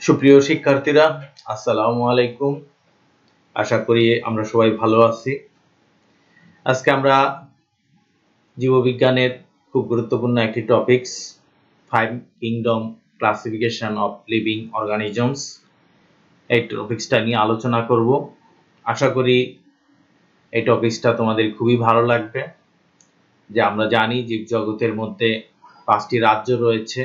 সুপ্রিয় শিক্ষার্থীরা, আসসালামু আলাইকুম। আশা করি আমরা সবাই ভালো আছি। আজকে আমরা জীববিজ্ঞানের খুব গুরুত্বপূর্ণ একটি topics 5 kingdom classification of living organisms এই টপিকসটা নিয়ে আলোচনা করব। আশা করি এই টপিকসটা তোমাদের খুবই ভালো লাগবে। যে আমরা জানি জীবজগতের মধ্যে 5টি রাজ্য রয়েছে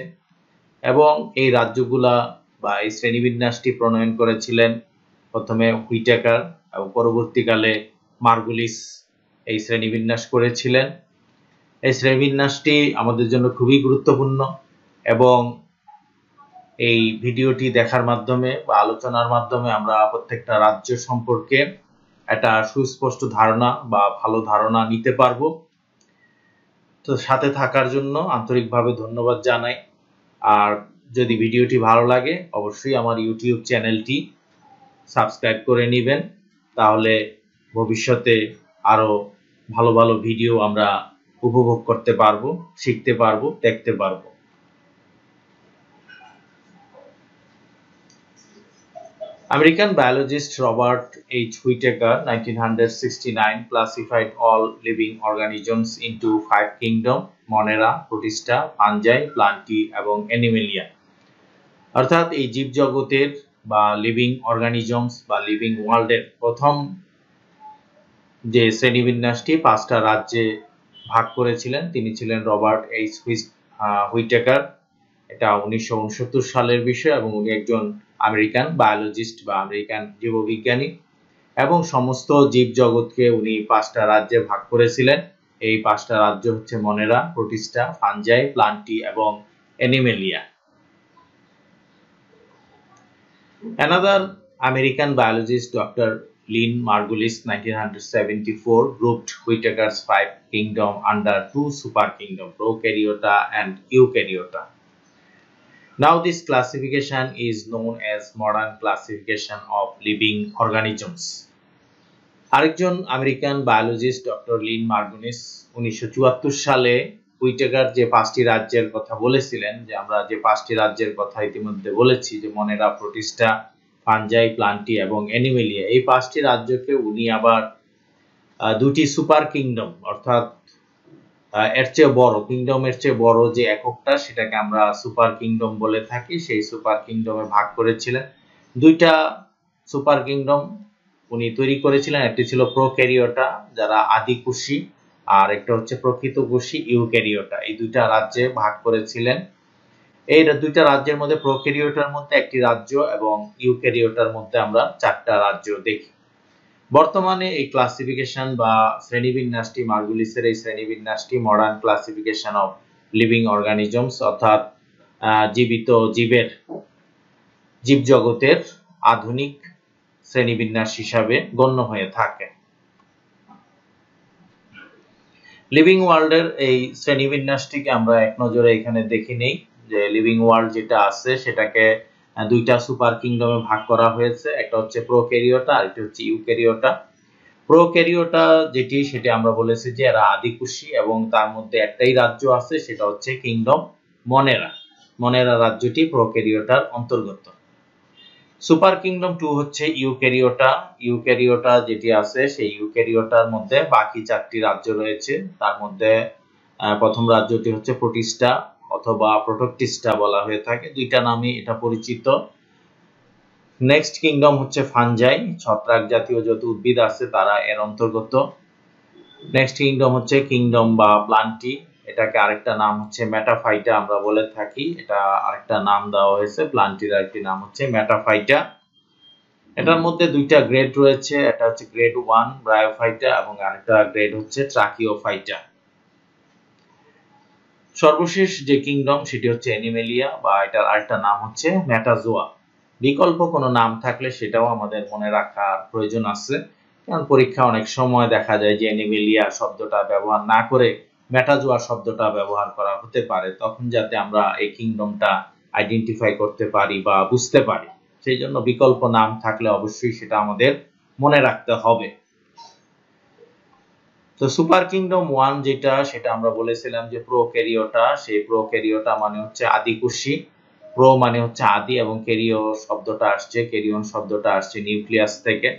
এবং এই রাজ্যগুলা বা এই শ্রেণীবিন্যাসটি প্রণয়ন করেছিলেন প্রথমে হুইটেকার এবং পরবর্তীকালে মার্গুলিস এই শ্রেণীবিন্যাস করেছিলেন। এই শ্রেণীবিন্যাসটি আমাদের জন্য খুবই গুরুত্বপূর্ণ এবং এই ভিডিওটি দেখার মাধ্যমে বা আলোচনার মাধ্যমে আমরা প্রত্যেকটা রাজ্য সম্পর্কে একটা সুস্পষ্ট ধারণা বা ভালো ধারণা নিতে পারবো। তো সাথে থাকার জন্য আন্তরিকভাবে ধন্যবাদ জানাই। আর যদি ভিডিওটি ভালো লাগে অবশ্যই আমার ইউটিউব চ্যানেলটি সাবস্ক্রাইব করে নেবেন, তাহলে ভবিষ্যতে আরো ভালো ভালো ভিডিও আমরা উপভোগ করতে পারবো, শিখতে পারবো, দেখতে পারবো। American biologist Robert H. Whittaker 1969 classified all living organisms into 5 kingdoms: Monera, Protista, Fungi, Plantae এবং Animalia। অর্থাৎ এই জীবজগতের বা লিভিং অর্গানিজমস বা লিভিং ওয়ার্ল্ডের প্রথম যে শ্রেণীবিন্যাসটি 5টা রাজ্যে ভাগ করেছিলেন তিনি ছিলেন রবার্ট এইচ হুইটেকার। এটা 1969 সালের বিষয় এবং উনি একজন আমেরিকান বায়োলজিস্ট বা আমেরিকান জীববিজ্ঞানী এবং সমস্ত জীবজগৎকে উনি 5টা রাজ্যে ভাগ করেছিলেন। এই 5টা রাজ্য হচ্ছে মনেরা, প্রোটিস্টা, ফানজাই, প্লান্টি এবং Animalia. Another American biologist, Dr. Lynn Margulis, 1974, grouped Whittaker's 5 kingdoms under 2 superkingdoms, Prokaryota and Eukaryota. Now this classification is known as modern classification of living organisms. আরেকজন American biologist doctor Lynn Margulis 1974 সালে Whitaker যে 5টি রাজ্যের কথা বলেছিলেন, যে আমরা যে 5টি রাজ্যের কথা ইতিমধ্যে বলেছি, যে মনেরা, প্রোটিস্টা, ফানজাই, প্লান্টি এবং অ্যানিমেলিয়া, এই 5টি রাজ্যকে উনি আবার 2টি সুপার কিংডম অর্থাৎ এর চেয়ে বড় কিংডমের চেয়ে বড় যে এককটা সেটাকে আমরা সুপার কিংডম বলে থাকি, সেই সুপার কিংডমে ভাগ করেছিলেন। 2টা সুপার কিংডম উনি তৈরি করেছিলেন, একটি ছিল প্রোক্যারিওটা যারা আদিকোষী আর একটা হচ্ছে প্রকৃতকোষী ইউক্যারিওটা। এই 2টা রাজ্যে ভাগ করেছিলেন। এই 2টা রাজ্যের মধ্যে প্রোক্যারিওটার মধ্যে একটি রাজ্য এবং ইউক্যারিওটার মধ্যে আমরা 4টা রাজ্য দেখি। বর্তমানে এই ক্লাসিফিকেশন বা শ্রেণীবিন্যাসটি মার্গুলিসের এই শ্রেণীবিন্যাসটি modern classification of living organisms অর্থাৎ জীবিত জীবের জীবজগতের আধুনিক শ্রেণীবিন্যাস হিসাবে গণ্য হয়ে থাকে। লিভিং ওয়ার্ল্ডের এই শ্রেণীবিন্যাসটিকে আমরা এক নজরে এখানে দেখে নেই। যে লিভিং ওয়ার্ল্ড যেটা আছে সেটাকে 2টা সুপার কিংডমে ভাগ করা হয়েছে, একটা হচ্ছে প্রোক্যারিওটা আর একটা হচ্ছে ইউক্যারিওটা। প্রোক্যারিওটা যেটি সেটা আমরা বলেছি যে এরা আদিকোষী এবং তার মধ্যে একটাই রাজ্য আছে, সেটা হচ্ছে কিংডম মনেরা। মনেরা রাজ্যটি প্রোক্যারিওটার অন্তর্গত। সুপার কিংডম 2 হচ্ছে ইউক্যারিওটা। ইউক্যারিওটা যেটি আছে সেই ইউক্যারিওটার মধ্যে বাকি 4টি রাজ্য রয়েছে। তার মধ্যে প্রথম রাজ্যটি হচ্ছে প্রোটিস্টা অথবা প্রোটোক্টিস্টা বলা হয়ে থাকে, 2টা নামে এটা পরিচিত। নেক্সট কিংডম হচ্ছে ফানজাই, ছত্রাক জাতীয় যত উদ্ভিদ আছে তারা এর অন্তর্গত। নেক্সট কিংডম হচ্ছে কিংডম বা প্লান্টি, এটাকে আরেকটা নাম হচ্ছে মেটাফাইটা আমরা বলে থাকি, এটা আরেকটা নাম দেওয়া হয়েছে, প্লান্টির আরেকটি নাম হচ্ছে মেটাফাইটা। এটার মধ্যে 2টা গ্রেড রয়েছে, এটা হচ্ছে গ্রেড 1 ব্রায়োফাইটা এবং আরেকটা গ্রেড হচ্ছে ট্রাকিওফাইটা। সর্বশেষ যে কিংডম সেটি হচ্ছে অ্যানিমেলিয়া বা এটার আরেকটা নাম হচ্ছে মেটাজোয়া। বিকল্প কোনো নাম থাকলে সেটাও আমাদের মনে রাখার প্রয়োজন আছে, কারণ পরীক্ষা অনেক সময় দেখা যায় যে অ্যানিমেলিয়া শব্দটা ব্যবহার না করে মেটাজোয়া শব্দটা ব্যবহার করা হতে পারে, তখন যাতে আমরা এই কিংডমটা আইডেন্টিফাই করতে পারি বা বুঝতে পারি, সেই জন্য বিকল্প নাম থাকলে অবশ্যই সেটা আমাদের মনে রাখতে হবে। তো সুপার কিংডম 1 যেটা সেটা আমরা বলেছিলাম যে প্রোক্যারিওটা, সেই প্রোক্যারিওটা মানে হচ্ছে আদিকোষী প্রো মানে হচ্ছে আদি এবং ক্যারিও শব্দটা আসছে, ক্যারিয়ন শব্দটা আসছে নিউক্লিয়াস থেকে।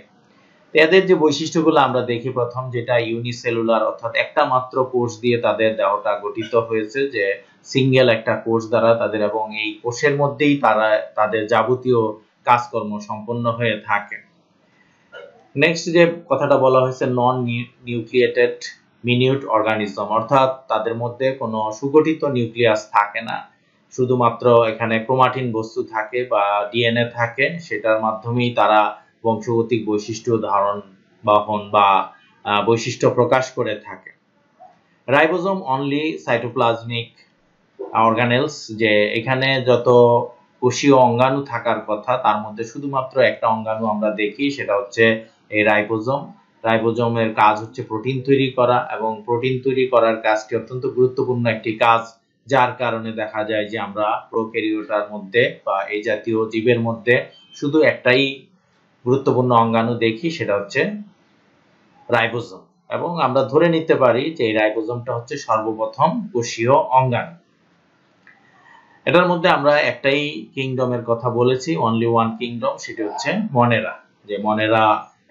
এদের যে বৈশিষ্ট্যগুলো আমরা দেখি, প্রথম যেটা ইউনিসেলুলার, অর্থাৎ একটা মাত্র কোষ দিয়ে তাদের দেহটা গঠিত হয়েছে, যে সিঙ্গেল একটা কোষ দ্বারা তাদের, এবং এই কোষের মধ্যেই তারা তাদের যাবতীয় কাজকর্ম সম্পন্ন হয়ে থাকে। নেক্সট যে কথাটা বলা হয়েছে নন নিউক্লিয়েটেড মিনিউট অর্গানিজম, অর্থাৎ তাদের মধ্যে কোনো সুগঠিত নিউক্লিয়াস থাকে না, শুধুমাত্র এখানে ক্রোমাটিন বস্তু থাকে বা ডিএনএ থাকে, সেটার মাধ্যমেই তারা বংশগতিক বৈশিষ্ট্য ধারণ বহন বা বৈশিষ্ট্য প্রকাশ করে থাকে। রাইবোজোম অনলি সাইটোপ্লাজমিক অর্গানেলস, যে এখানে যত কোষীয় অঙ্গাণু থাকার কথা তার মধ্যে শুধুমাত্র একটা অঙ্গাণু আমরা দেখি, সেটা হচ্ছে এই রাইবোজোম। রাইবোজোমের কাজ হচ্ছে প্রোটিন তৈরি করা, এবং প্রোটিন তৈরি করার কাজটি অত্যন্ত গুরুত্বপূর্ণ একটি কাজ, যার কারণে দেখা যায় যে আমরা প্রোক্যারিওটার মধ্যে বা এই জাতীয় জীবের মধ্যে শুধু একটাই গুরুত্বপূর্ণ অঙ্গাণু দেখি, সেটা হচ্ছে রাইবোজোম, এবং আমরা ধরে নিতে পারি যে এই রাইবোজোমটা হচ্ছে সর্বপ্রথম কোষীয় অঙ্গাণু। এটার মধ্যে আমরা একটাই কিংডমের কথা বলেছি, অনলি ওয়ান কিংডম, সেটা হচ্ছে মনেরা, যে মনেরা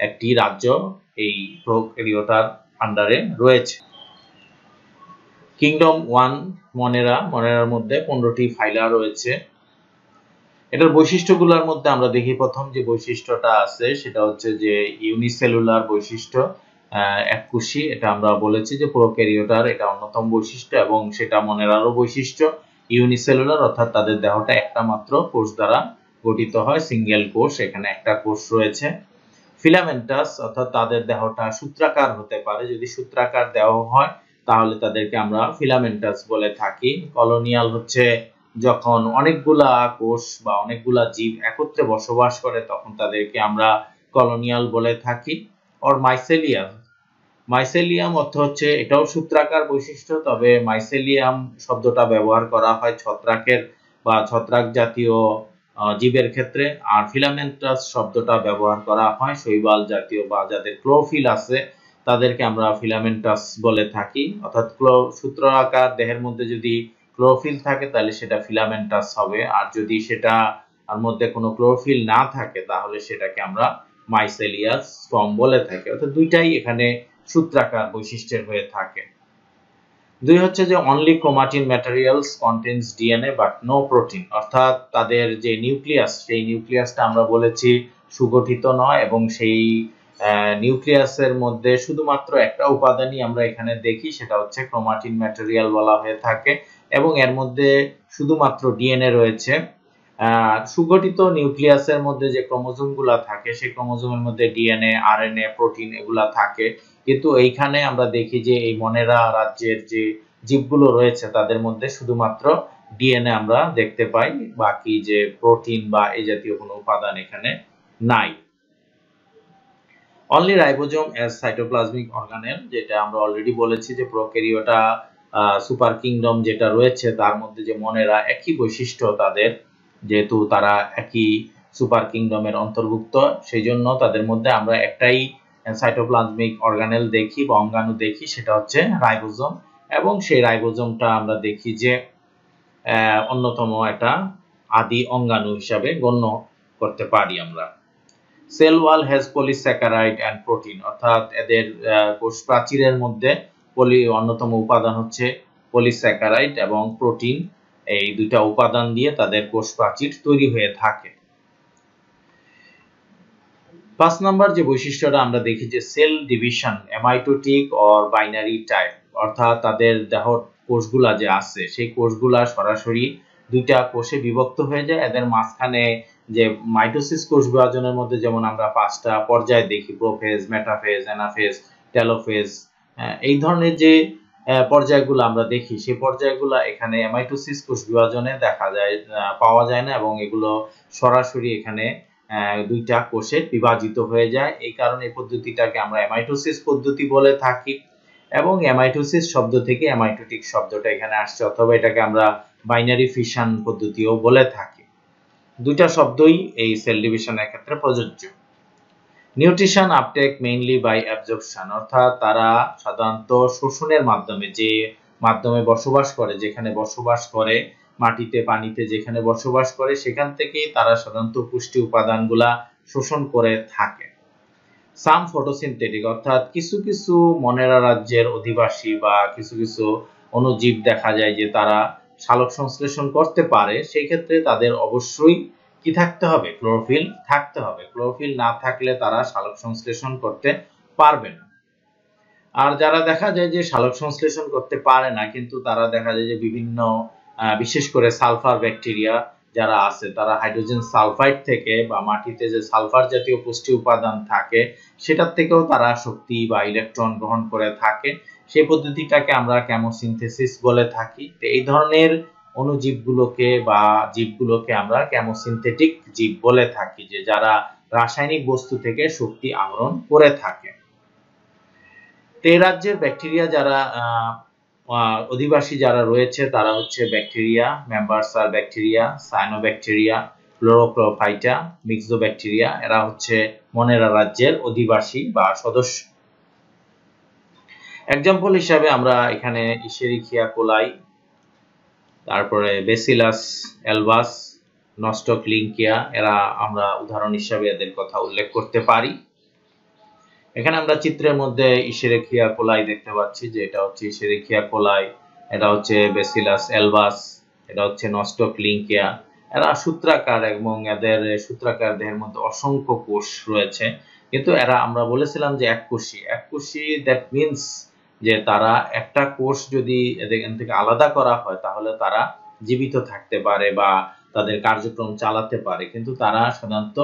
একটি রাজ্য এই প্রোক্যারিওটার আন্ডারে রয়েছে। কিংডম 1 মনেরা, মনেরার মধ্যে 15টি ফাইলা রয়েছে। এটার বৈশিষ্ট্যগুলোর মধ্যে আমরা দেখি, প্রথম যে বৈশিষ্ট্যটা আছে সেটা হচ্ছে যে ইউনিসেলুলার বৈশিষ্ট্য, এককোষী। এটা আমরা বলেছি যে প্রোক্যারিওটার এটা অন্যতম বৈশিষ্ট্য, এবং সেটা মনেরারও বৈশিষ্ট্য ইউনিসেলুলার, অর্থাৎ তাদের দেহটা একটা মাত্র কোষ দ্বারা গঠিত হয়, সিঙ্গেল কোষ, এখানে একটা কোষ রয়েছে। ফিলামেন্টাস, অর্থাৎ তাদের দেহটা সূত্রাকার হতে পারে, যদি সূত্রাকার দেহ হয় তাহলে তাদেরকে আমরা ফিলামেন্টাস বলে থাকি। কলোনিয়াল হচ্ছে যখন অনেকগুলা কোষ বা অনেকগুলা জীব একত্রে বসবাস করে তখন তাদেরকে আমরা কলোনিয়াল বলে থাকি। আর মাইসেলিয়াম, মাইসেলিয়াম অর্থ হচ্ছে এটাও সূত্রাকার বৈশিষ্ট্য, তবে মাইসেলিয়াম শব্দটা ব্যবহার করা হয় ছত্রাকের বা ছত্রাক জাতীয় জীবের ক্ষেত্রে, আর ফিলামেন্টাস শব্দটা ব্যবহার করা হয় শৈবাল জাতীয় বা যাদের ক্লোরোফিল আছে তাদেরকে আমরা ফিলামেন্টাস বলে থাকি। অর্থাৎ সূত্রাকার দেহের মধ্যে যদি ক্লোরোফিল থাকে তাহলে সেটা ফিলামেন্টাস হবে, আর যদি সেটা আর মধ্যে কোনো ক্লোরোফিল না থাকে তাহলে সেটাকে আমরা মাইসেলিয়াস ফর্ম বলে থাকি। অর্থাৎ দুইটাই এখানে সূত্রাকার বৈশিষ্ট্যের হয়ে থাকে। দুই হচ্ছে যে only chromatin materials contains DNA but no protein, অর্থাৎ তাদের যে নিউক্লিয়াস, সেই নিউক্লিয়াসটা আমরা বলেছি সুগঠিত নয়, এবং সেই নিউক্লিয়াসের মধ্যে শুধুমাত্র একটা উপাদানই আমরা এখানে দেখি, সেটা হচ্ছে ক্রোমাটিন ম্যাটেরিয়াল বলা হয়ে থাকে, এবং এর মধ্যে শুধুমাত্র ডিএনএ রয়েছে। সুগঠিত নিউক্লিয়াসের মধ্যে যে ক্রোমোজোমগুলা থাকে সেই ক্রোমোজোমের মধ্যে ডিএনএ, আরএনএ, প্রোটিন এগুলা থাকে, কিন্তু এইখানে আমরা দেখি যে এই মনেরা রাজ্যের যে জীবগুলো রয়েছে তাদের মধ্যে শুধুমাত্র ডিএনএ আমরা দেখতে পাই, বাকি যে প্রোটিন বা এই জাতীয় কোনো উপাদান এখানে নাই। Only ribosome as cytoplasmic organelle, যেটা আমরা অলরেডি বলেছি যে প্রোক্যারিওটা সুপার কিংডম যেটা রয়েছে তার মধ্যে যে মনেরা একই বৈশিষ্ট্য তাদের, যেহেতু তারা একই সুপার কিংডমের অন্তর্ভুক্ত, সেই জন্য তাদের মধ্যে আমরা একটাই সাইটোপ্লাজমিক অর্গানেল দেখি বা অঙ্গাণু দেখি, সেটা হচ্ছে রাইবোজোম, এবং সেই রাইবোজোমটা আমরা দেখি যে অন্যতম একটা আদি অঙ্গাণু হিসাবে গণ্য করতে পারি আমরা। Cell wall has polysaccharide and protein, অর্থাৎ এদের কোষ প্রাচীরের মধ্যে অন্যতম উপাদান হচ্ছে পলিস্যাকারাইড এবং প্রোটিন, এই দুইটা উপাদান দিয়ে তাদের কোষ প্রাচীর তৈরি হয়ে থাকে। 5 নাম্বার যে বৈশিষ্ট্যটা আমরা দেখি যে cell division amitotic or binary type, অর্থাৎ তাদের দেহ কোষগুলা যে আছে সেই কোষগুলা সরাসরি দুইটা কোষে বিভক্ত হয়ে যায়। এদের মাঝখানে যে মাইটোসিস কোষ বিভাজনের মধ্যে যেমন আমরা 5টা পর্যায় দেখি, প্রোফেজ, মেটাফেজ, অ্যানাফেজ, টেলোফেজ, এই ধরনের যে পর্যায়গুলো আমরা দেখি সেই পর্যায়গুলো এখানে মাইটোসিস কোষ বিভাজনে দেখা যায়, পাওয়া যায় না, এবং এগুলো সরাসরি এখানে দুইটা কোষে বিভাজিত হয়ে যায়। এই কারণে এই পদ্ধতিটাকে আমরা অ্যামাইটোসিস পদ্ধতি বলে থাকি, এবং অ্যামাইটোসিস শব্দ থেকে অ্যামাইটোটিক শব্দটা এখানে আসছে, অথবা এটাকে আমরা বাইনারি ফিশন পদ্ধতিও বলে থাকি। দুইটা শব্দই এই সেল ডিভিশনের ক্ষেত্রে প্রযোজ্য। Nutrition uptake mainly by absorption, অর্থাৎ তারা সাধারণত শোষণের মাধ্যমে, যে মাধ্যমে বসবাস করে, যেখানে বসবাস করে মাটিতে পানিতে যেখানে বসবাস করে সেখান থেকেই তারা সাধারণত পুষ্টি উপাদানগুলা শোষণ করে থাকে। সাম ফটোসিনথেটিক অর্থাৎ কিছু কিছু মনেরা রাজ্যের অধিবাসী বা কিছু কিছু অণুজীব দেখা যায় যে তারা সালোক সংশ্লেষণ করতে পারে, সেই ক্ষেত্রে তাদের অবশ্যই কি থাকতে হবে? ক্লোরোফিল থাকতে হবে। ক্লোরোফিল না থাকলে তারা সালোক সংশ্লেষণ করতে পারবে না। আর যারা দেখা যায় যে সালোক সংশ্লেষণ করতে পারে না, কিন্তু তারা দেখা যায় যে বিভিন্ন বিশেষ করে সালফার ব্যাকটেরিয়া যারা আছে তারা হাইড্রোজেন সালফাইড থেকে বা মাটিতে যে সালফার জাতীয় পুষ্টি উপাদান থাকে সেটার থেকেও তারা শক্তি বা ইলেকট্রন গ্রহণ করে থাকে। সেই পদ্ধতিটাকে আমরা কেমোসিনথেসিস বলে থাকি। তো এই ধরনের অণুজীবগুলোকে বা জীবগুলোকে আমরা কেমোসিনথেটিক জীব বলে থাকি, যে যারা রাসায়নিক বস্তু থেকে শক্তি আহরণ করে থাকে। এই রাজ্যের ব্যাকটেরিয়া যারা অধিবাসী যারা রয়েছে তারা হচ্ছে ব্যাকটেরিয়া, মেম্বারসার ব্যাকটেরিয়া, সায়ানোব্যাকটেরিয়া, ক্লোরোপ্রোফাইটা, মিক্সোব্যাকটেরিয়া। এরা হচ্ছে মনেরা রাজ্যের অধিবাসী বা সদস্য। এক্সাম্পল হিসাবে আমরা এখানে ইশেরিখিয়া কোলাই, তারপরে বেসিলাস অ্যালবাস, নস্টক্লিংকিয়া, এরা আমরা উদাহরণ হিসাবে এদের কথা উল্লেখ করতে পারি। এখানে আমরা চিত্রের মধ্যে ইশেরিখিয়া কোলাই দেখতে পাচ্ছি, যে এটা হচ্ছে ইশেরিখিয়া কোলাই, এটা হচ্ছে বেসিলাস অ্যালবাস, এটা হচ্ছে নস্টক্লিংকিয়া। এরা সূত্রাকার এবং এদের সূত্রাকার দেহের মধ্যে অসংখ্য কোষ রয়েছে, কিন্তু এরা আমরা বলেছিলাম যে এককোষী। দ্যাট মিন্স যে তারা একটা কোষ যদি এখান থেকে আলাদা করা হয় তাহলে তারা জীবিত থাকতে পারে বা তাদের কার্যক্রম চালাতে পারে, কিন্তু তারা সাধারণত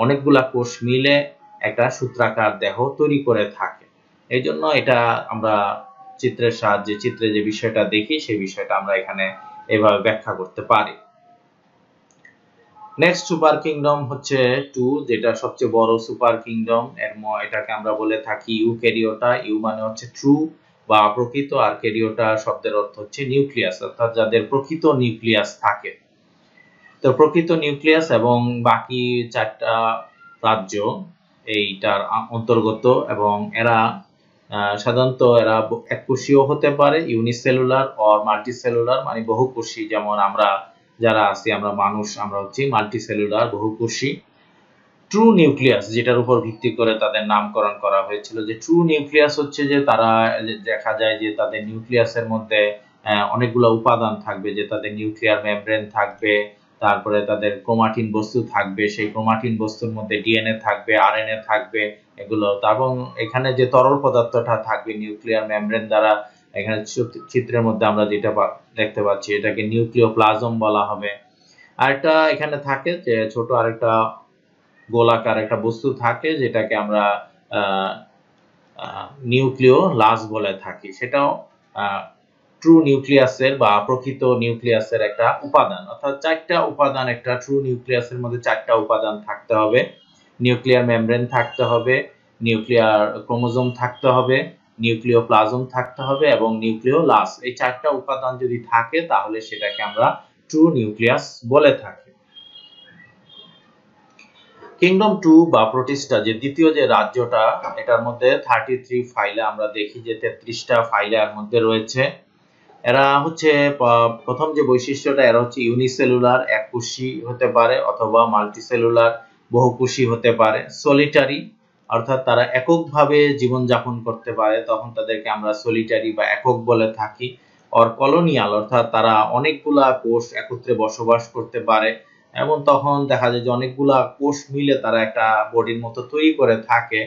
অনেকগুলা কোষ মিলে একটা সূত্রাকার দেহ তৈরি করে থাকে। এই জন্য এটা আমরা চিত্রের সাহায্যে চিত্রে যে বিষয়টা দেখি সেই বিষয়টা আমরা এখানে এভাবে ব্যাখ্যা করতে পারি। নেক্সট সুপার কিংডম হচ্ছে 2, যেটা সবচেয়ে বড় সুপার কিংডম। এটাকে আমরা বলে থাকি ইউক্যারিওটা। ইউ মানে হচ্ছে ট্রু বা প্রকৃত, আর ক্যারিওটা শব্দের অর্থ হচ্ছে নিউক্লিয়াস, অর্থাৎ যাদের প্রকৃত নিউক্লিয়াস থাকে। তো প্রকৃত নিউক্লিয়াস এবং বাকি 4টা রাজ্য এইটার অন্তর্গত, এবং এরা সাধারণত এরা এককোষীয় হতে পারে, ইউনিসেলুলার অর মাল্টিসেলুলার মানে বহুকোষী। যেমন আমরা যারা আছি, আমরা মানুষ, আমরা হচ্ছে মাল্টিসেলুলার বহুকোষী। ট্রু নিউক্লিয়াস, যেটার উপর ভিত্তি করে তাদের নামকরণ করা হয়েছিল, যে ট্রু নিউক্লিয়াস হচ্ছে যে তারা দেখা যায় যে তাদের নিউক্লিয়াসের মধ্যে অনেকগুলো উপাদান থাকবে, যে তাদের নিউক্লিয়ার মেমব্রেন থাকবে, তারপরে তাদের ক্রোমাটিন বস্তু থাকবে, সেই ক্রোমাটিন বস্তুর মধ্যে ডিএনএ থাকবে, আরএনএ থাকবে এগুলো। এবং এখানে যে তরল পদার্থটা থাকবে নিউক্লিয়ার মেমব্রেন দ্বারা, এখানে চিত্রের মধ্যে আমরা যেটা দেখতে পাচ্ছি এটাকে নিউক্লিওপ্লাজম বলা হবে। আরেকটা এখানে থাকে যে ছোট আরেকটা গোলাকার একটা বস্তু থাকে, যেটাকে আমরা নিউক্লিওলাস বলে থাকি। সেটাও ট্রু নিউক্লিয়াসের বা প্রকৃত নিউক্লিয়াসের একটা উপাদান। অর্থাৎ 4টা উপাদান, একটা ট্রু নিউক্লিয়াসের মধ্যে 4টা উপাদান থাকতে হবে। নিউক্লিয়ার মেমব্রেন থাকতে হবে, নিউক্লিয়ার ক্রোমোজোম থাকতে হবে, নিউক্লিওপ্লাজম থাকতে হবে এবং নিউক্লিওলাস। এই 4টা উপাদান যদি থাকে তাহলে সেটাকে আমরা ট্রু নিউক্লিয়াস বলে থাকি। কিংডম 2 বা প্রোটিস্টা, যে দ্বিতীয় যে রাজ্যটা, এটার মধ্যে 33 ফাইলে আমরা দেখি যে 33টা ফাইলে এর মধ্যে রয়েছে। এরা হচ্ছে প্রথম যে বৈশিষ্ট্যটা, এরা হচ্ছে ইউনিসেলুলার এককোষী হতে পারে অথবা মাল্টিসেলুলার বহুকোষী হতে পারে। সলিটারি অর্থাৎ তারা এককভাবে জীবন যাপন করতে পারে, তখন তাদেরকে আমরা সলিটারি বা একক বলে থাকি। অর কলোনিয়াল অর্থাৎ তারা অনেকগুলা কোষ একত্রে বসবাস করতে পারে, এবং তখন দেখা যায় যে অনেকগুলা কোষ মিলে তারা একটা বডির মতো তৈরি করে থাকে,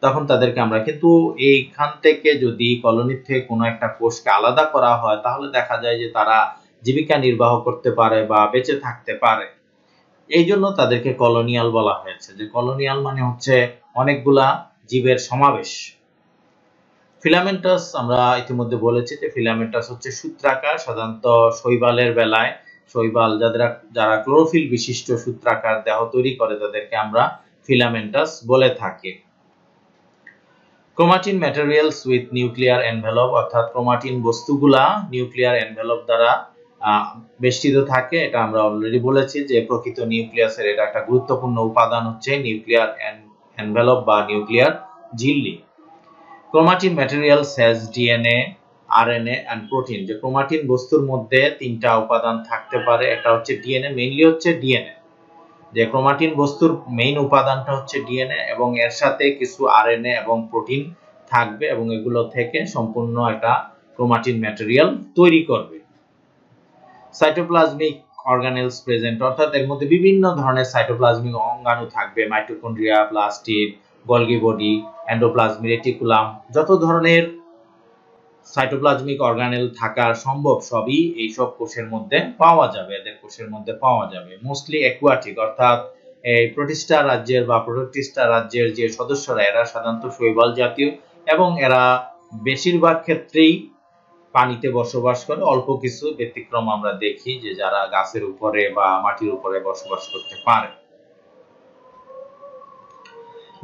তখন তাদেরকে আমরা, কিন্তু এইখান থেকে যদি কলোনির থেকে কোনো একটা কোষকে আলাদা করা হয় তাহলে দেখা যায় যে তারা জীবিকা নির্বাহ করতে পারে বা বেঁচে থাকতে পারে। এই জন্য তাদেরকে কলোনিয়াল বলা হয়েছে, যে কলোনিয়াল মানে হচ্ছে অনেকগুলা জীবের সমাবেশ। ফিলামেন্টাস, আমরা ইতিমধ্যে বলেছি যে ফিলামেন্টাস হচ্ছে সূত্রাকার। সাধারণত শৈবালের বেলায় শৈবাল যারা ক্লোরোফিল বিশিষ্ট সূত্রাকার দেহ তৈরি করে তাদেরকে আমরা ফিলামেন্টাস বলে থাকি। Chromatin materials with nuclear envelope, অর্থাৎ ক্রোমাটিন বস্তুগুলা নিউক্লিয়ার এনভেলপ দ্বারা বেষ্টিত থাকে। এটা আমরা অলরেডি বলেছি যে প্রকৃত নিউক্লিয়াসের এটা একটা গুরুত্বপূর্ণ উপাদান হচ্ছে নিউক্লিয়ার এনভেলপ বা নিউক্লিয়ার ঝিল্লি। Chromatin materials has DNA, RNA and protein. যে ক্রোমাটিন বস্তুর মধ্যে তিনটা উপাদান থাকতে পারে, এটা হচ্ছে ডিএনএ, মেইনলি হচ্ছে ডিএনএ। যে ক্রোমাটিন বস্তুর মেইন উপাদানটা হচ্ছে ডিএনএ এবং এর সাথে কিছু আরএনএ এবং প্রোটিন থাকবে এবং এগুলো থেকে সম্পূর্ণ একটা ক্রোমাটিন ম্যাটেরিয়াল তৈরি করবে। সাইটোপ্লাজমিক অর্গানেলস প্রেজেন্ট, অর্থাৎ এর মধ্যে বিভিন্ন ধরনের সাইটোপ্লাজমিক অঙ্গাণু থাকবে, mitochondria, plastid, Golgi body, endoplasmic reticulum, যত ধরনের সাইটোপ্লাজমিক অর্গানেল থাকা সম্ভব সবই এই সব কোষের মধ্যে পাওয়া যাবে, এদের কোষের মধ্যে পাওয়া যাবে। মোস্টলি অ্যাকুয়াটিক, অর্থাৎ এই প্রোটিস্টা রাজ্যের বা প্রোটোটিস্টা রাজ্যের যে সদস্যরা এরা সাধারণত শৈবাল জাতীয় এবং এরা বেশিরভাগ ক্ষেত্রেই পানিতে বসবাস করে। অল্প কিছু ব্যতিক্রম আমরা দেখি যে যারা গাছের উপরে বা মাটির উপরে বসবাস করতে পারে।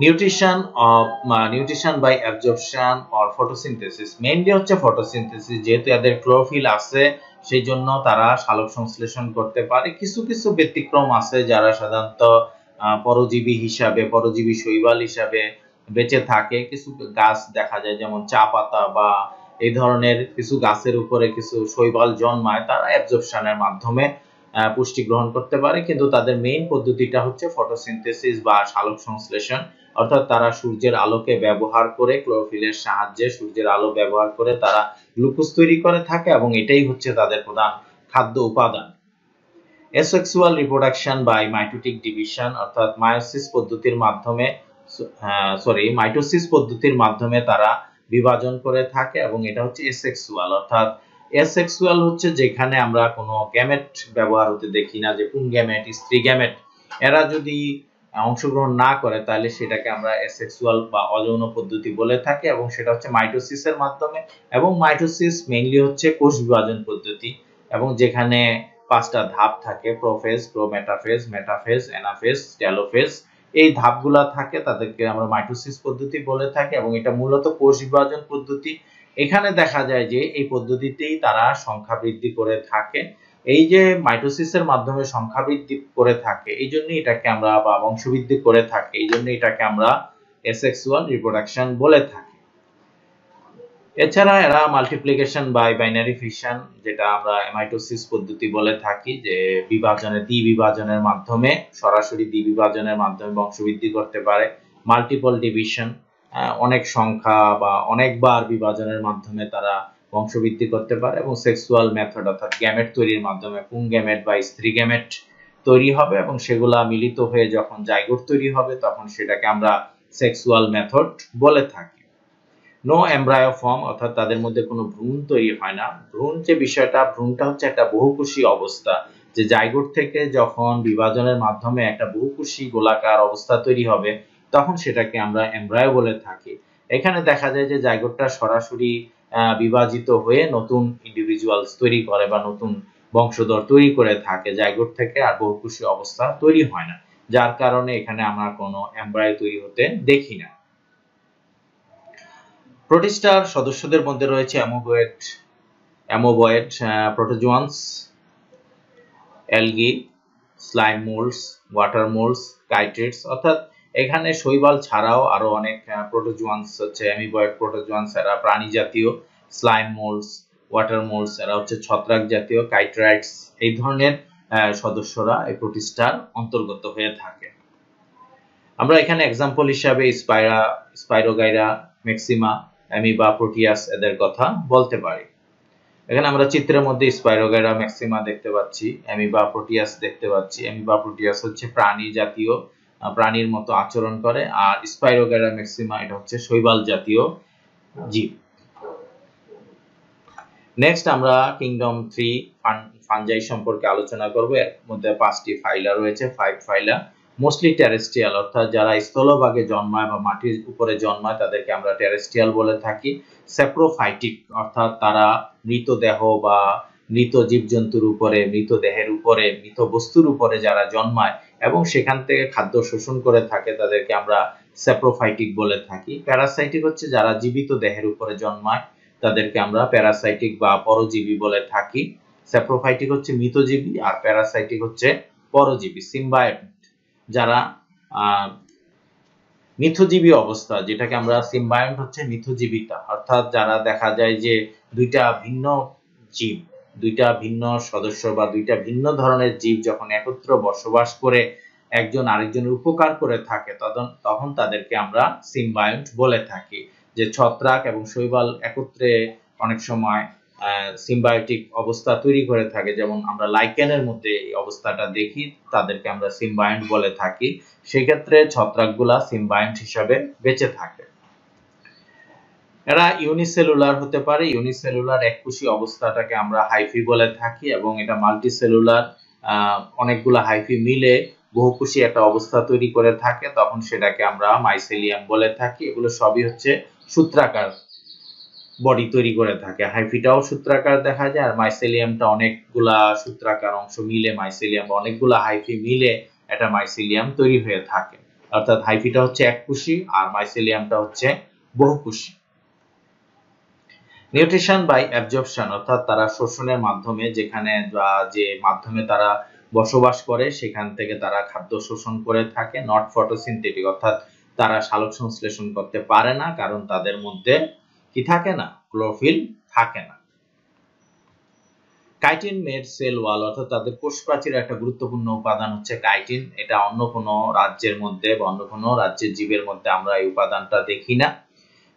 Nutrition by absorption or photosynthesis, mainly হচ্ছে ফটোসিনথেসিস। যেহেতু এদের ক্লোরোফিল আছে সেই জন্য তারা সালোক সংশ্লেষণ করতে পারে। কিছু কিছু ব্যতিক্রম আছে যারা সাধারণত পরজীবী হিসাবে, পরজীবী শৈবাল হিসাবে বেঁচে থাকে। কিছু গাছ দেখা যায় যেমন চা পাতা বা এই ধরনের কিছু গাছের উপরে কিছু শৈবাল জন্মায়, তারা অ্যাবজর্পশনের মাধ্যমে পুষ্টি গ্রহণ করতে পারে, কিন্তু তাদের মেইন পদ্ধতিটা হচ্ছে ফটোসিনথেসিস বা সালোক সংশ্লেষণ। অর্থাৎ তারা সূর্যের আলোকে ব্যবহার করে, ক্লোরোফিলের সাহায্যে সূর্যের আলো ব্যবহার করে তারা গ্লুকোজ তৈরি করে থাকে এবং এটাই হচ্ছে তাদের প্রধান খাদ্য উপাদান। Asexual reproduction by mitotic division, অর্থাৎ মাইটোসিস পদ্ধতির মাধ্যমে তারা বিভাজন করে থাকে এবং এটা হচ্ছে এসেক্সুয়াল। অর্থাৎ এসেক্সুয়াল হচ্ছে যেখানে আমরা কোনো গ্যামেট ব্যবহার হতে দেখি না, যে পুং গ্যামেট, স্ত্রী গ্যামেট এরা যদি অংশগ্রহণ না করে তাহলে সেটাকে আমরা এসেক্সুয়াল বা অযৌন পদ্ধতি বলে থাকি এবং সেটা হচ্ছে মাইটোসিসের মাধ্যমে। এবং মাইটোসিস মেইনলি হচ্ছে কোষ বিভাজন পদ্ধতি এবং যেখানে পাঁচটা ধাপ থাকে, prophase, prometaphase, metaphase, anaphase, telophase. এই ধাপগুলা থাকে, তাদেরকে আমরা মাইটোসিস পদ্ধতি বলে থাকি এবং এটা মূলত কোষ বিভাজন পদ্ধতি। এখানে দেখা যায় যে এই পদ্ধতিতেই তারা সংখ্যা বৃদ্ধি করে থাকে। এই যে মাইটোসিসের মাধ্যমে সংখ্যা বৃদ্ধি করে থাকে এই জন্য এটাকে আমরা, বা বংশবৃদ্ধি করে থাকে এই জন্য এটাকে আমরা এসেক্সুয়াল রিপ্রোডাকশন বলে থাকি। এছাড়া এরা মাল্টিপ্লিকেশন বাই বাইনারি ফিশন, যেটা আমরা মাইটোসিস পদ্ধতি বলে থাকি, যে দ্বিবিভাজনের মাধ্যমে, সরাসরি দ্বিবিভাজনের মাধ্যমে বংশবৃদ্ধি করতে পারে। মাল্টিপল ডিভিশন, অনেক সংখ্যা বা অনেকবার বিভাজনের মাধ্যমে তারা বংশবৃদ্ধি করতে পারে। এবং সেক্সুয়াল মেথড, অর্থাৎ গ্যামেট তৈরির মাধ্যমে পুং গ্যামেট বা স্ত্রী গ্যামেট তৈরি হবে এবং সেগুলা মিলিত হয়ে যখন জাইগোট তৈরি হবে তখন সেটাকে আমরা সেক্সুয়াল মেথড বলে থাকি। নো এমব্রায়ো ফর্ম, অর্থাৎ তাদের মধ্যে কোনো ভ্রূণ তৈরি হয় না। ভ্রূণ যে বিষয়টা, ভ্রূণটা হচ্ছে একটা বহুকোষী অবস্থা, যে জাইগোট থেকে যখন বিভাজনের মাধ্যমে একটা বহুকোষী গোলাকার অবস্থা তৈরি হবে তখন সেটাকে আমরা এমব্রায়ো বলে থাকি। এখানে দেখা যায় যে জাইগোটটা সরাসরি বিভাজিত হয়ে নতুন ইন্ডিভিজুয়ালস তৈরি করে বা নতুন বংশধর তৈরি করে থাকে, জাইগোট থেকে আর বহুকোষী অবস্থা তৈরি হয় না, যার কারণে এখানে আমরা কোনো এমব্রায়ো তৈরি হতে দেখি না। প্রোটিস্টার সদস্যদের মধ্যে রয়েছে amoeboid protozoans, algae, slime moulds, water moulds, কাইটিডস। অর্থাৎ এখানে শৈবাল ছাড়াও আরো অনেক প্রোটোজোয়ান্স হচ্ছে অ্যামিবয়েড প্রোটোজোয়ান্স, এরা প্রাণী জাতীয়, স্লাইম মোল্ডস, ওয়াটার মোল্ডস এরা হচ্ছে ছত্রাক জাতীয়, কাইট্রাইটস এই ধরনের সদস্যরা এই প্রোটিস্টার অন্তর্গত হয়ে থাকে। আমরা এখানে एग्जांपल হিসাবে স্পাইরোগাইরা, ম্যাক্সিমা, অ্যামিবা, প্রোটিয়াস এদের কথা বলতে পারি। এখানে আমরা চিত্রের মধ্যে স্পাইরোগাইরা, ম্যাক্সিমা দেখতে পাচ্ছি, অ্যামিবা, প্রোটিয়াস দেখতে পাচ্ছি। অ্যামিবা, প্রোটিয়াস হচ্ছে প্রাণী জাতীয়, প্রাণীর মতো আচরণ করে, আর স্পাইরোগাইরা, ম্যাক্সিমা এটা হচ্ছে শৈবাল জাতীয় জীব। নেক্সট আমরা কিংডম 3 ফানজাই সম্পর্কে আলোচনা করব। এর মধ্যে 5টি ফাইলা রয়েছে, 5 ফাইলা। মোস্টলি টেরেস্ট্রিয়াল, অর্থাৎ যারা স্থলভাগে জন্মায় বা মাটির উপরে জন্মায় তাদেরকে আমরা টেরেস্ট্রিয়াল বলে থাকি। স্যাপ্রোফাইটিক, অর্থাৎ তারা মৃতদেহ বা মৃত জীবজন্তুর উপরে, মৃতদেহের উপরে, মৃত বস্তুর উপরে যারা জন্মায় এবং সেখান থেকে খাদ্য শোষণ করে থাকে তাদেরকে আমরা স্যাপ্রোফাইটিক বলে থাকি। প্যারাসাইটিক হচ্ছে যারা জীবিত দেহের উপরে জন্মায় তাদেরকে আমরা প্যারাসাইটিক বা পরজীবী বলে থাকি। স্যাপ্রোফাইটিক হচ্ছে মৃতজীবী আর প্যারাসাইটিক হচ্ছে পরজীবী, সিম্বায়োট যারা মিথজীবী অবস্থা, যেটাকে আমরা সিম্বায়োন্ট হচ্ছে মিথজীবিতা, অর্থাৎ যারা দেখা যায় যে দুইটা ভিন্ন জীব, দুইটা ভিন্ন সদস্য বা দুইটা ভিন্ন ধরনের জীব যখন একত্র বসবাস করে একজন আরেকজনের উপকার করে থাকে তখন তাদেরকে আমরা সিম্বায়োন্ট বলে থাকি। যে ছত্রাক এবং শৈবাল একত্রে অনেক সময় সিম্বায়োটিক অবস্থা তৈরি করে থাকে, যেমন আমরা লাইকেনের মধ্যে এই অবস্থাটা দেখি, তাদেরকে আমরা সিম্বায়োন্ট বলে থাকি। সেই ক্ষেত্রে ছত্রাকগুলা সিম্বায়োন্ট হিসাবে বেঁচে থাকে। এরা ইউনিসেলুলার হতে পারে। ইউনিসেলুলার এককোষী অবস্থাটাকে আমরা হাইফি বলে থাকি, এবং এটা মাল্টিসেলুলার অনেকগুলো হাইফি মিলে বহুকোষী একটা অবস্থা তৈরি করে থাকে, তখন সেটাকে আমরা মাইসেলিয়াম বলে থাকি। এগুলো সবই হচ্ছে সূত্রাকার বডি তৈরি করে থাকে। হাইফিটাও সূত্রাকার দেখা যায়, আর মাইসেলিয়ামটা অনেকগুলা সূত্রাকার অংশ মিলে মাইসেলিয়াম, অনেকগুলা হাইফি মিলে এটা মাইসেলিয়াম তৈরি হয়ে থাকে। অর্থাৎ হাইফিটা হচ্ছে এককোষী আর মাইসেলিয়ামটা হচ্ছে বহুকোষী। নিউট্রিশন বাই অ্যাবজর্পশন, অর্থাৎ তারা শোষণের মাধ্যমে, যেখানে যে মাধ্যমে তারা বসবাস করে সেখান থেকে তারা খাদ্য শোষণ করে থাকে। নট ফটোসিনথেটিক, অর্থাৎ তারা সালোক সংশ্লেষণ করতে পারে না, কারণ তাদের মধ্যে কি থাকে না, ক্লোরোফিল থাকে না। কাইটিন মেড সেল ওয়াল, অর্থাৎ তাদের কোষ প্রাচীরের একটা গুরুত্বপূর্ণ উপাদান হচ্ছে কাইটিন। এটা অন্য কোনো রাজ্যের মধ্যে বা অন্য কোনো রাজ্যের জীবের মধ্যে আমরা এই উপাদানটা দেখি না।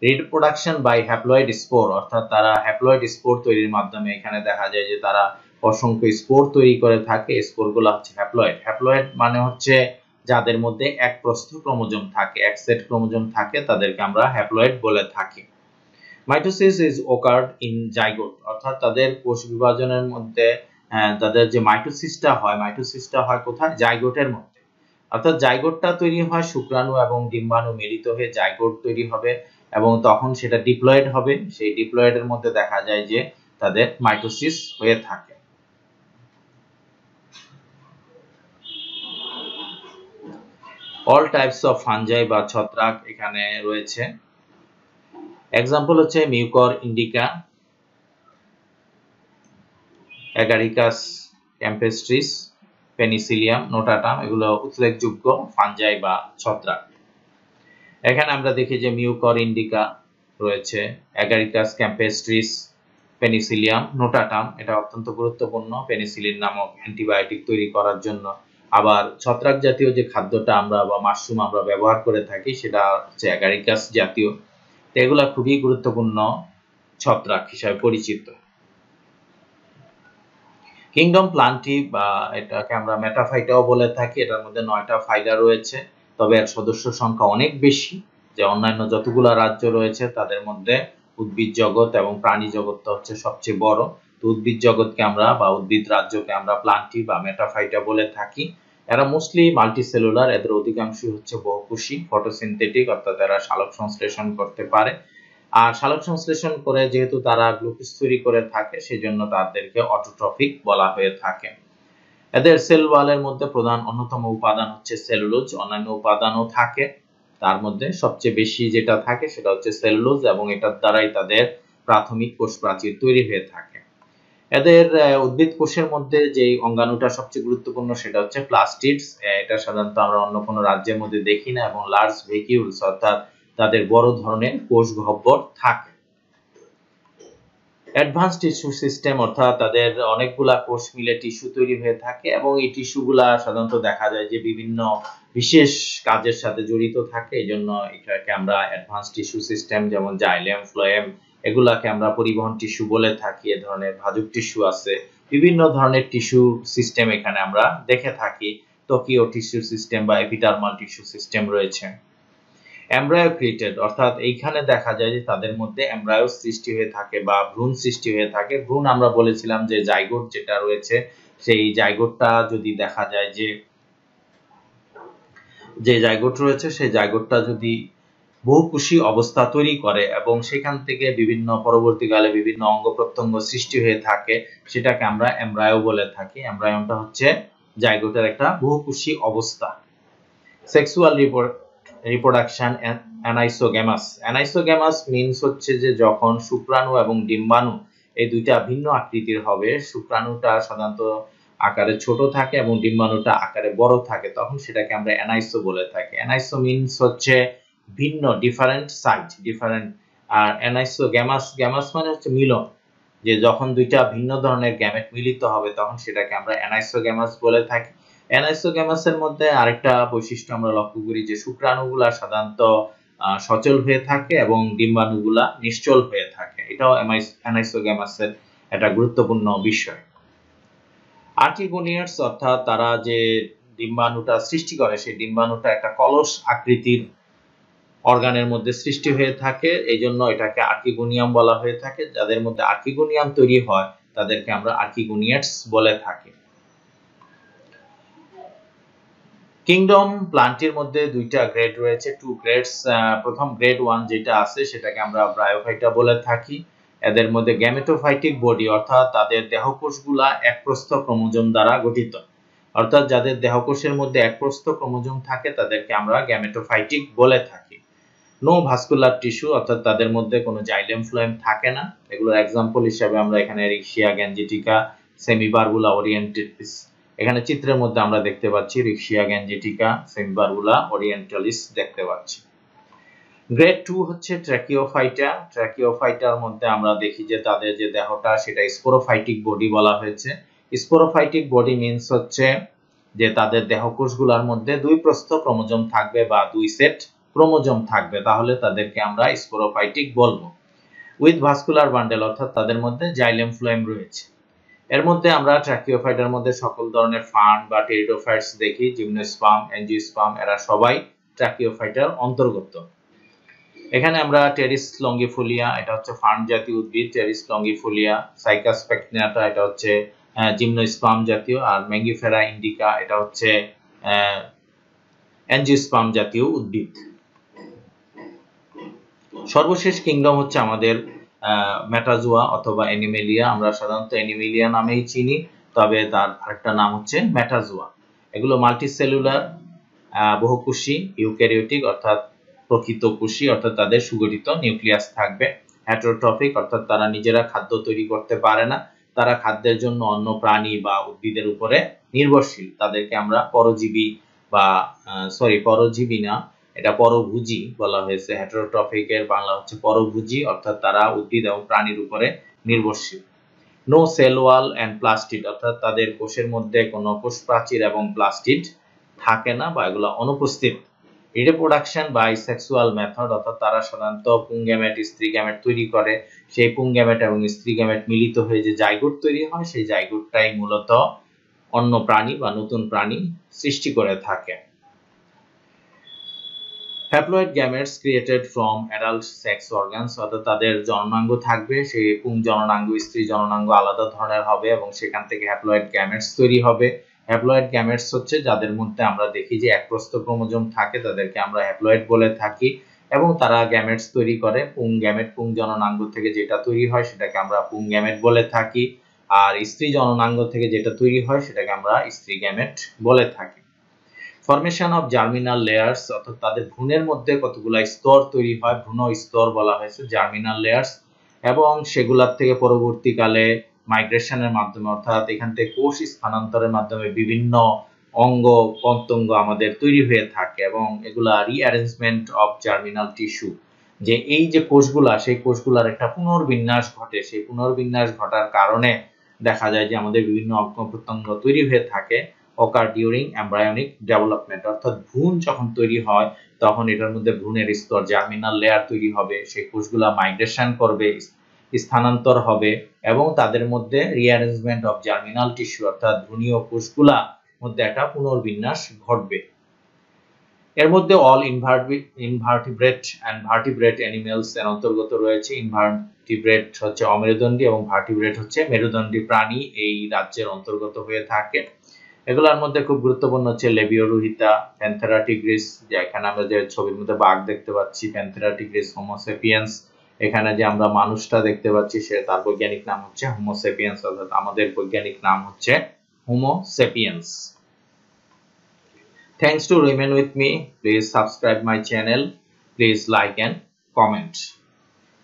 রিপ্রোডাকশন বাই হ্যাপ্লয়েড স্পোর, অর্থাৎ তারা হ্যাপ্লয়েড স্পোর তৈরির মাধ্যমে, এখানে দেখা যায় যে তারা অসংখ্য স্পোর তৈরি করে থাকে। স্পোরগুলো হচ্ছে হ্যাপ্লয়েড। হ্যাপ্লয়েড মানে হচ্ছে যাদের মধ্যে এক প্রস্থ ক্রোমোজোম থাকে, এক সেট ক্রোমোজোম থাকে, তাদেরকে আমরা হ্যাপ্লয়েড বলে থাকি। মাইটোসিস ইজ ওকার্ড ইন জাইগোট, অর্থাৎ তাদের কোষ বিভাজনের মধ্যে তাদের যে মাইটোসিসটা হয় কোথায়, জাইগোটের মধ্যে। অর্থাৎ জাইগোটটা তৈরি হয় শুক্রাণু এবং ডিম্বাণু মিলিত হয়ে জাইগোট তৈরি হবে, এবং তখন সেটা ডিপ্লয়েড হবে। সেই ডিপ্লয়েডের মধ্যে দেখা যায় যে তাদের মাইটোসিস হয়ে থাকে। অল টাইপস অফ ফাঞ্জাই বা ছত্রাক এখানে রয়েছে। এক্সাম্পল হচ্ছে মিউকর ইন্ডিকা, অ্যাগারিকাস ক্যাম্পেস্ট্রিস, পেনিসিলিয়াম নোটাটাম, এগুলো উল্লেখযোগ্য ফাঞ্জাই বা ছত্রাক। এখানে আমরা দেখি যে মিউকর ইন্ডিকা রয়েছে, অ্যাগারিকাস ক্যাম্পেস্ট্রিস, পেনিসিলিয়াম নোটাটাম, এটা অত্যন্ত গুরুত্বপূর্ণ পেনিসিলিন নামক অ্যান্টিবায়োটিক তৈরি করার জন্য। আবার ছত্রাক জাতীয় যে খাদ্যটা আমরা বা মাশরুম আমরা ব্যবহার করে থাকি সেটা হচ্ছে অ্যাগারিকাস জাতীয়। এগুলা খুবই গুরুত্বপূর্ণ ছত্রাক হিসেবে পরিচিত। কিংডম প্লান্টি বা এটাকে আমরা মেটাফাইটাও বলে থাকি। এটার মধ্যে 9টা ফাইলা রয়েছে, তবে এর সদস্য সংখ্যা অনেক বেশি। যে অন্যান্য যতগুলো রাজ্য রয়েছে তাদের মধ্যে উদ্ভিদ জগৎ এবং প্রাণী জগৎটা হচ্ছে সবচেয়ে বড়। তো উদ্ভিদ জগৎকে আমরা বা উদ্ভিদ রাজ্যকে আমরা প্লান্টি বা মেটাফাইটা বলে থাকি। এরা মোস্টলি মাল্টিসেলুলার, এদের অধিকাংশই হচ্ছে বহুকোষী, ফটোসিনথেটিক, অর্থাৎ এরা সালোক সংশ্লেষণ করতে পারে। আর সালোক সংশ্লেষণ করে যেহেতু তারা গ্লুকোজ তৈরি করে থাকে, সেজন্য তাদেরকে অটোট্রফিক বলা হয়ে থাকে। এদের সেল ওয়ালের মধ্যে প্রধান অন্যতম উপাদান হচ্ছে সেলুলোজ, অন্যান্য উপাদানও থাকে, তার মধ্যে সবচেয়ে বেশি যেটা থাকে সেটা হচ্ছে সেলুলোজ, এবং এটার দ্বারাই তাদের প্রাথমিক কোষ প্রাচীর তৈরি হয়ে থাকে। এদের উদ্ভিদ কোষের মধ্যে যে অঙ্গাণুটা সবচেয়ে গুরুত্বপূর্ণ সেটা হচ্ছে প্লাস্টিডস। এটা সাধারণত আমরা অন্য কোনো রাজ্যের মধ্যে দেখি না, এবং লার্জ ভ্যাকিউলস, অর্থাৎ তাদের বড় ধরনের কোষ গহ্বর থাকে। অ্যাডভান্স টিস্যু সিস্টেম, অর্থাৎ তাদের অনেকগুলা কোষ মিলে টিস্যু তৈরি হয়ে থাকে, এবং এই টিস্যুগুলা সাধারণত দেখা যায় যে বিভিন্ন বিশেষ কাজের সাথে জড়িত থাকে। এজন্য এটাকে আমরা অ্যাডভান্স টিস্যু সিস্টেম, যেমন জাইলেম, ফ্লোয়েম, এগুলাকে আমরা পরিবহন টিস্যু বলে থাকি। এ ধরনের ভাজক টিস্যু আছে, বিভিন্ন ধরনের টিস্যু সিস্টেম এখানে আমরা দেখে থাকি। টোকিও টিস্যু সিস্টেম বা এপিডার্মাল টিস্যু সিস্টেম রয়েছে। এমব্রায়ো ক্রিয়েটেড, অর্থাৎ এইখানে দেখা যায় যে তাদের মধ্যে এমব্রায়ো সৃষ্টি হয়ে থাকে বা ভ্রূণ সৃষ্টি হয়ে থাকে। ভ্রূণ আমরা বলেছিলাম যে জাইগোট যেটা রয়েছে, সেই জাইগোটটা যদি দেখা যায় যে জাইগোট রয়েছে, সেই জাইগোটটা যদি বহুকোষী অবস্থা তৈরি করে এবং সেখান থেকে বিভিন্ন পরবর্তীকালে বিভিন্ন অঙ্গ প্রত্যঙ্গ সৃষ্টি হয়ে থাকে, সেটাকে আমরা এমব্রায়ো বলে থাকি। এমব্রায়নটা হচ্ছে জাইগোটের একটা বহুকোষী অবস্থা। Sexual reproduction anisogamous. Anisogamous means হচ্ছে যে যখন শুক্রাণু এবং ডিম্বাণু এই দুইটা ভিন্ন আকৃতির হবে, শুক্রাণুটা সাধারণত আকারে ছোট থাকে এবং ডিম্বাণুটা আকারে বড় থাকে, তখন সেটাকে আমরা অ্যানাইসো বলে থাকি। অ্যানাইসো মিন্স হচ্ছে ভিন্ন, ডিফারেন্ট সাইজ, ডিফারেন্ট। আর অ্যানাইসোগ্যামাস, গ্যামাস মানে হচ্ছে মিলন, যে যখন দুইটা ভিন্ন ধরনের গ্যামেট মিলিত হবে তখন সেটাকে আমরা অ্যানাইসোগ্যামাস বলে থাকি। অ্যানাইসোগ্যামাসের মধ্যে আরেকটা বৈশিষ্ট্য আমরা লক্ষ্য করি যে শুক্রাণুগুলা সাধারণত সচল হয়ে থাকে এবং ডিম্বাণুগুলা নিশ্চল হয়ে থাকে। এটাও অ্যানাইসোগ্যামাসের একটা গুরুত্বপূর্ণ বিষয়। আর্কিগোনিয়াটস অর্থাৎ তারা যে ডিম্বাণুটা সৃষ্টি করে সেই ডিম্বাণুটা একটা কলস আকৃতির অর্গানের মধ্যে সৃষ্টি হয়ে থাকে, এই জন্য এটাকে আর্কিগোনিয়াম বলা হয়ে থাকে। যাদের মধ্যে আর্কিগোনিয়াম তৈরি হয় তাদেরকে আমরা আর্কিগোনিয়াটস বলে থাকি। কিংডম প্লান্টের মধ্যে দুইটা গ্রেড রয়েছে, টু গ্রেডস। প্রথম গ্রেড 1 যেটা আছে সেটাকে আমরা ব্রায়োফাইটা বলে থাকি। এদের মধ্যে গ্যামেটোফাইটিক বডি অর্থাৎ তাদের দেহকোষগুলা একপ্রস্থ ক্রোমোজোম দ্বারা গঠিত, অর্থাৎ যাদের দেহকোষের মধ্যে একপ্রস্থ ক্রোমোজোম থাকে তাদেরকে আমরা গ্যামেটোফাইটিক বলে থাকি। নো ভাস্কুলার টিস্যু অর্থাৎ তাদের মধ্যে কোনো জাইলেম ফ্লোয়েম থাকে না। এগুলোর এক্সাম্পল হিসেবে আমরা এখানে রিক্সিয়া গ্যাঞ্জেটিকা, সেমিবারবুলা ওরিয়েন্টালিস, এখানে চিত্রের মধ্যে আমরা দেখতে পাচ্ছি রিক্সিয়া গ্যাঞ্জেটিকা, সেমিবারবুলা ওরিয়েন্টালিস দেখতে পাচ্ছি। গ্রেড 2 হচ্ছে ট্র্যাকিওফাইটা। ট্র্যাকিওফাইটার মধ্যে আমরা দেখি যে তাদের যে দেহটা সেটা স্পোরোফাইটিক বডি বলা হয়েছে। স্পোরোফাইটিক বডি মিন্স হচ্ছে যে তাদের দেহকোষগুলোর মধ্যে দুই প্রস্থ ক্রোমোজোম থাকবে বা দুই সেট ক্রোমোজোম থাকবে, তাহলে তাদেরকে আমরা স্পোরোফাইটিক বলবো। উইথ ভাস্কুলার বান্ডেল অর্থাৎ তাদের মধ্যে জাইলেম ফ্লোয়েম রয়েছে। এর মধ্যে আমরা ট্র্যাকিওফাইটার মধ্যে সকল ধরনের ফার্ন বা টেরিডোফাইটস দেখি, জিমনোস্পার্ম, এনজিওস্পার্ম, এরা সবাই ট্র্যাকিওফাইটার অন্তর্গত। এখানে আমরা টেরিস লঙ্গিফোলিয়া, এটা হচ্ছে ফার্ন জাতীয় উদ্ভিদ, টেরিস লঙ্গিফোলিয়া, সাইকাস পেকটিনাটা, এটা হচ্ছে জিমনোস্পার্ম জাতীয়, আর ম্যাঙ্গিফেরা ইন্ডিকা, এটা হচ্ছে এনজিওস্পার্ম জাতীয় উদ্ভিদ। সর্বশেষ কিংডম হচ্ছে আমাদের মেটাজোয়া অথবা অ্যানিমেলিয়া। আমরা সাধারণত অ্যানিমেলিয়া নামেই চিনি, তবে তার আরেকটা নাম হচ্ছে মেটাজোয়া। এগুলো মাল্টিসেলুলার, বহুকোষী, ইউক্যারিওটিক অর্থাৎ প্রকৃত কোষী, অর্থাৎ তাদের সুগঠিত নিউক্লিয়াস থাকবে। হেটারোট্রফিক অর্থাৎ তারা নিজেরা খাদ্য তৈরি করতে পারে না, তারা খাদ্যের জন্য অন্য প্রাণী বা উদ্ভিদের উপরে নির্ভরশীল। তাদেরকে আমরা পরজীবী বা পরজীবী না, এটা পরভোজী বলা হয়েছে। হেটারোট্রফিকের বাংলা হচ্ছে পরভোজী, অর্থাৎ তারা উদ্ভিদ এবং প্রাণীর উপরে নির্ভরশীল। No cell wall and plastid অর্থাৎ তাদের কোষের মধ্যে কোনো কোষ প্রাচীর এবং প্লাস্টিড থাকে না বা এগুলো অনুপস্থিত। রিপ্রোডাকশন বাই সেক্সুয়াল মেথড অর্থাৎ তারা সাধারণত পুং গ্যামেট, স্ত্রী গ্যামেট তৈরি করে। সেই পুং গ্যামেট এবং স্ত্রী গ্যামেট মিলিত হয়ে যে জাইগোট তৈরি হয়, সেই জাইগোটটাই মূলত অন্য প্রাণী বা নতুন প্রাণী সৃষ্টি করে থাকে। Haploid gametes created from adult sex organs অর্থাৎ তাদের জননাঙ্গ থাকবে, সেই পুং জননাঙ্গ, স্ত্রী জননাঙ্গ আলাদা ধরনের হবে এবং সেখান থেকে হ্যাপ্লয়েড গ্যামেটস তৈরি হবে। হ্যাপ্লয়েড গ্যামেটস হচ্ছে যাদের মধ্যে আমরা দেখি যে একপ্রস্থ ক্রোমোজোম থাকে, তাদেরকে আমরা হ্যাপ্লয়েড বলে থাকি এবং তারা গ্যামেটস তৈরি করে। পুং গ্যামেট, পুং জননাঙ্গ থেকে যেটা তৈরি হয় সেটাকে আমরা পুং গ্যামেট বলে থাকি, আর স্ত্রী জননাঙ্গ থেকে যেটা তৈরি হয় সেটাকে আমরা স্ত্রী গ্যামেট বলে থাকি। ফরমেশন অফ জার্মিনাল লেয়ার্স অর্থাৎ তাদের ভ্রূণের মধ্যে কতগুলো স্তর তৈরি হয়, ভ্রূণ স্তর বলা হয়েছে জার্মিনাল লেয়ার্স, এবং সেগুলোর থেকে পরবর্তীকালে মাইগ্রেশনের মাধ্যমে অর্থাৎ এখান থেকে কোষ স্থানান্তরের মাধ্যমে বিভিন্ন অঙ্গ প্রত্যঙ্গ আমাদের তৈরি হয়ে থাকে এবং এগুলা রিঅ্যারেঞ্জমেন্ট অফ জার্মিনাল টিস্যু, যে এই যে কোষগুলা সেই কোষগুলার একটা পুনর্বিন্যাস ঘটে। সেই পুনর্বিন্যাস ঘটার কারণে দেখা যায় যে আমাদের বিভিন্ন অঙ্গ প্রত্যঙ্গ তৈরি হয়ে থাকে occur during embryonic development অর্থাৎ ভ্রূণ যখন তৈরি হয় তখন এটার মধ্যে ভ্রূণের স্তর জার্মিনাল লেয়ার তৈরি হবে, সেই কোষগুলা মাইগ্রেশন করবে, স্থানান্তর হবে এবং তাদের মধ্যে রিঅ্যারেঞ্জমেন্ট অফ জার্মিনাল টিস্যু অর্থাৎ ভ্রূণীয় কোষগুলা মধ্যে একটা পুনর্বিন্যাস ঘটবে। এর মধ্যে অল ইনভার্টিব্রেট এন্ড ভার্টিব্রেট অ্যানিমেলস এর অন্তর্গত রয়েছে। ইনভার্টিব্রেট হচ্ছে অমেরুদণ্ডী এবং ভার্টিব্রেট হচ্ছে মেরুদণ্ডী প্রাণী এই রাজ্যের অন্তর্গত হয়ে থাকে। এগুলোর মধ্যে খুব গুরুত্বপূর্ণ হচ্ছে লেবিওরুহিতা, প্যান্থেরা টিগ্রিস, যে এখানে আমরা যে ছবির মধ্যে বাঘ দেখতে পাচ্ছি প্যান্থেরা টিগ্রিস, হোমো সেপিয়েন্স, এখানে যে আমরা মানুষটা দেখতে পাচ্ছি সে তার বৈজ্ঞানিক নাম হচ্ছে হোমো সেপিয়েন্স অর্থাৎ আমাদের বৈজ্ঞানিক নাম হচ্ছে Homo sapiens. Thanks to remain with me. Please subscribe my channel. Please like and comment.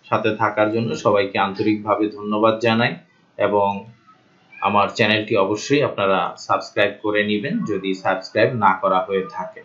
সাথে থাকার জন্য সবাইকে আন্তরিকভাবে ধন্যবাদ জানাই এবং আমার চ্যানেলটি অবশ্যই আপনারা সাবস্ক্রাইব করে নেবেন যদি সাবস্ক্রাইব না করা হয়ে থাকে।